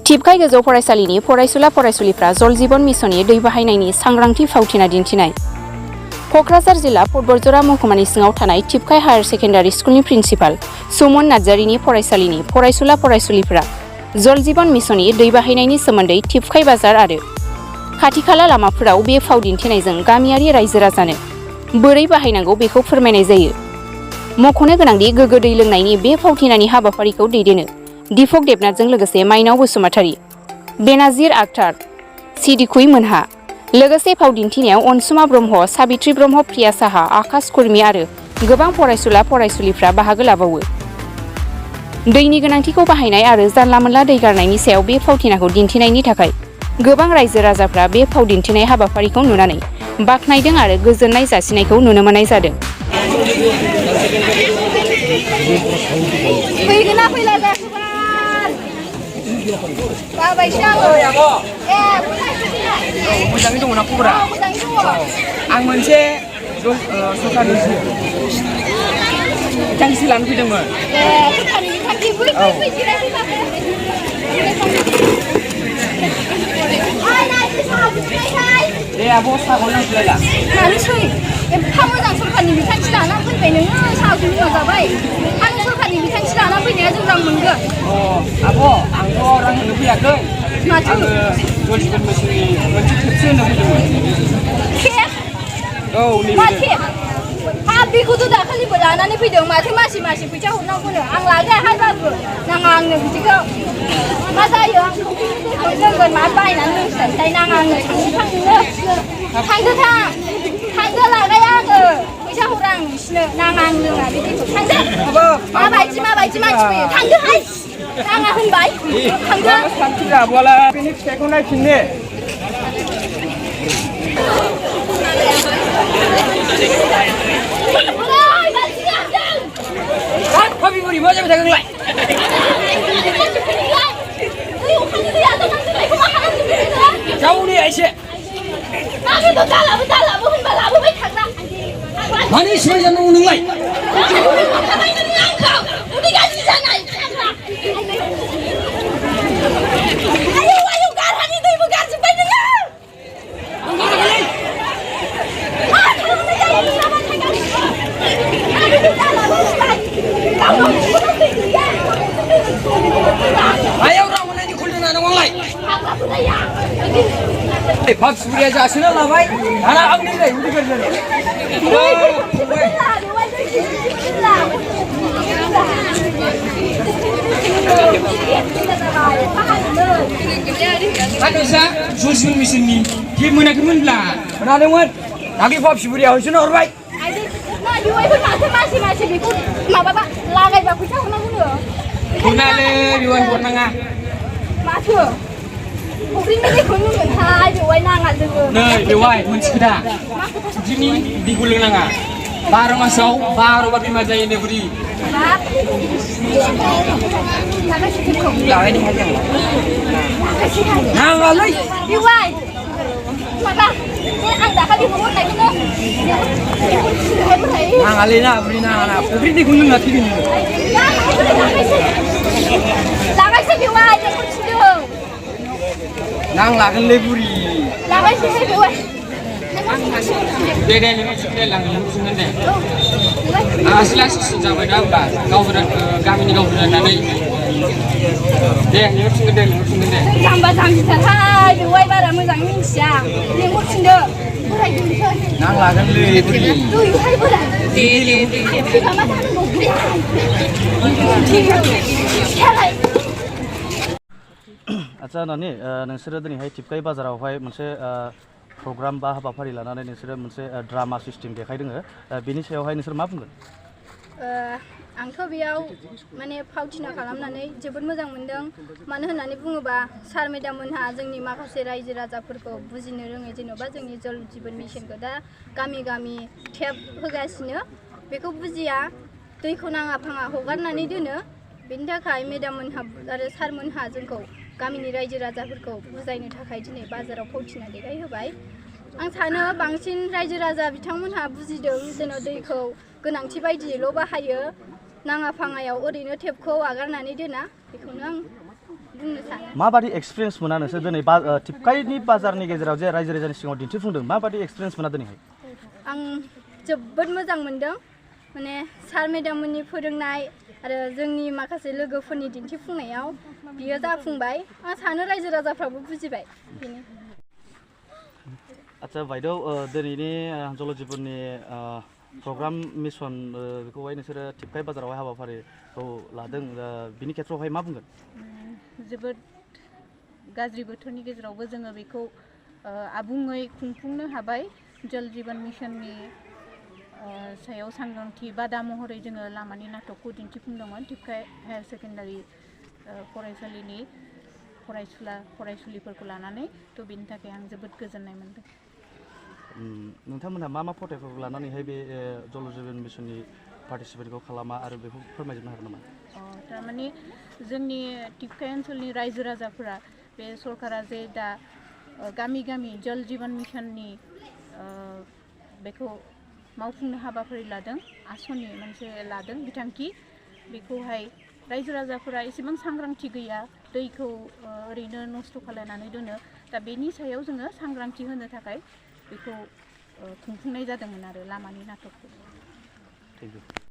टिपकाइ गोजौ फरायसालिनि फरायसुला फरायसुलिफ्रा जल जीवन मिशननि दै बाहायनायनि सांग्रांथि फावथिना दिन्थिनाय। क'क्राझार जिल्ला पटबरजरा महकुमानि सिङाव थानाय टिपकाइ हायार सेकेन्डारि स्कुलनि प्रिन्सिपाल सुमन नार्जारिनि फरायसालिनि फरायसुला फरायसुलिफ्रा जल जीवन मिशननि दै बाहायनायनि सोमोन्दै टिपकाइ बाजार आरो खाथि खाला लामाफोराव बे फाव दिन्थिनायजों गामियारि रायजो राजानो बोरै बाहायनांगौ बेखौ फोरमायनाय जायो। मख'नो गोनांदि गोग्गो दै लोंनायनि बे फावथिनानि हाबाफारिखौ दैदेनो दिपक देबनाथजों लोगोसे माइनाव बसुमतारी, बेनाजिर आखतार, सिदिकुइ मोनहा। लोगोसे फाव दिन्थिनायाव अनसुमा ब्रह्म, साबित्रि ब्रह्म, प्रिया साहा, आकाश कुर्मी आरो गोबां फरायसुला फरायसुलिफ्रा बाहागो लाबावो। दैनि गोनांथिखौ बाहायनाय आरो जानला मोनला दै गारनायनि सायाव बे फावथिनाखौ दिन्थिनायनि थाखाय गोबां रायजो राजाफ्रा बे फाव दिन्थिनाय हाबाफारिखौ नुनानै बाख्नायदों आरो गोजोननाय जासिनायखौ नुनो मोननाय जादों। मोजाङै दङ ना खबरा? आं मोनसे सरकारनि बिथांखि लानो फैदोंमोन। दे आब' साहाखौ नांगौलायला। मानोसै एफा मोजां सरकारनि बिथांखि लाना फैबाय नोङो साहाखौ लोंना जाबाय। आं सरकारनि बिथांखि लाना फैनाया जों रां मोनगोन। आब' आंथ' रां होनो फैयाखै। माथो? आङो जल जीवन मिशननि मोनसे खेबसे होनो फैदोंमोन। खेब? औ मा खेब? हा बेखौथ' दाखालिबो लानानै फैदों। माथो मासे मासे फैसा हरनांगौनो? आं लागोनहायबाबो नाङा आंनो बिदिखौ। मा जायो आं दैखौ लोंगोन मा बायनानै लोंस्लायस्लाय नाङा आंनो थांदो थांदो लागाया आङो फैसा हरा आं नोंसिनो नाङा आं लोङा बे दैखौ थांदो। माबायदि मानसि फैयो थांदोहाय नाङा होनबाय थांदो। सानथि लाबोआलाय बेनि फिथाइखौ नायफिननो। भाबि बोरै मा जाबाय थागोन नोंलाय? जावनि एसे मानि सिबाय जानांगौ नोंलाय? भाब सुरिया जासोना लाबाय दाना आंनि नै उदै गाज्रि आदसा जल जीवन मिशननि गिफ्ट मोनाखैमोनब्ला मोनादोंमोन दाख्लै भाब सुरिया होसोना हरबाय। मासे बेखौ माबाबा लागायबा फैसा हरनांगौनो। हरनालै बेवाय हरनाङा। माथो? फुख्रिनि दैखौ लोंगोनहाय बेवाय नाङा जोङो। नै बेवाय मोनसे खोथा फुख्रिनि दैखौ लोंनाङा 12 मासाव 12 बार बेमार जायो नो बुरि। नाङालै बेवाय माबा आं दाखालि हरनायखौनो नाङालै ना बुरि नाङा फुख्रिनि दैखौ लोंना थैगोन नोङो। लागायसै बेवाय जोंखौ थिनदों। नांलागोनलै बुरि। लागायसै बेवाय। दे नोंसोर लांगोन दे। आलासि लासि जाबाय ना होमबा गामिनि गावबुरानानै दे लिंहरफिनगोन दे। जाम्बा जाम्बिथारहाय बेवाय बारा मोजाङै मिन्थिया लिंहरफिनदो। नांलागोनलै बुरि। आच्छा नानि नोंसोरो दिनैहाय टिपकाइ बाजारावहाय मोनसे प्रग्राम बा हाबाफारि लानानै नोंसोरो मोनसे ड्रामा सिस्टेम देखायदों बेनि सायावहाय नोंसोर मा बुंगोन? आंथ' बेयाव माने फावथिना खालामनानै जोबोद मोजां मोनदों। मानो होननानै बुङोबा सार मेडाम मोनहा जोंनि माखासे रायजो राजाफोरखौ बुजिनो रोङै जेन'बा जोंनि जल जीवन मिशनखौ दा गामि गामि टेप होगासिनो बेखौ बुजिया दैखौ नाङा फाङा हगारनानै दोनो। बेनि थाखाय मेडाम मोनहा आरो सार मोनहा जोंखौ गामिनि रायजो राजाफोरखौ बुजायनो थाखाय दिनै बाजाराव फावथिना देखायहोबाय। आं सानो बांसिन रायजो राजा बिथांमोनहा बुजिदों जेन' दैखौ गोनांथि बायदियैल' बाहायो नाङा फाङायाव ओरैनो टेपखौ आगारनानै दोना बेखौनो आं बुंनो सानो माबादि एक्सपिरियेन्स मोना नोंसोर दिनै टिपकाइनि बाजारनि गेजेराव जे रायजो राजानि सिगाङाव दिन्थिफुंदों माबादि एक्सपिरियेन्स मोना दिनैहाय आं जोबोद मोजां मोनदों माने सार मेडाममोननि फोरोंनाय आरो जोंनि माखासे लोगोफोरनि दिन्थिफुंनायाव बियो जाफुंबाय आं सानो रायजो राजाफ्राबो बुजिबाय बेनो आच्चा बायदेव दिनैनि जल जिबननि प्रग्राम मिशन बेखौहाय नोंसोरो टिपकाइ बाजारावहाय हाबाफारिखौ लादों बिनि खेथ्रआवहाय मा बुंगोन जोबोद गाज्रि बोथोरनि गेजेरावबो जोङो बेखौ आबुङै खुंफुंनो हाबाय जल जीवन मिशननि सायाव सांग्रांथि बादा महरै जोङो लामानि नाटकखौ दिन्थिफुंदोंमोन टिपकाइ हायार सेकेन्डारि फरायसालिनि फरायसुला फरायसुलिफोरखौ लानानै थ' बेनि थाखाय आं जोबोद गोजोननाय मोनदों नोंथांमोनहा मा प्रटेक्टफोरखौ लानानैहाय बे जल जीवन मिशननि पार्टिसिपेटखौ खालामा आरो बेखौ फोरमायजोबनो हागोन नामा थारमाने जोंनि टिपकाइ ओनसोलनि रायजो राजाफोरा बे सरकारा जे दा गामि गामि जल जीवन मिशननि बेखौ मावफुंनो हाबाफारि लादों आसनि मोनसे लादों बिथांखि बेखौहाय रायजो राजाफोरा एसेबां सांग्रांथि गैया दैखौ ओरैनो नस्थ' खालायनानै दोनो दा बेनि सायाव जोङो सांग्रांथि होनो थाखाय बेखौ खुंफुंनाय जादोंमोन आरो लामानि नाटकखौ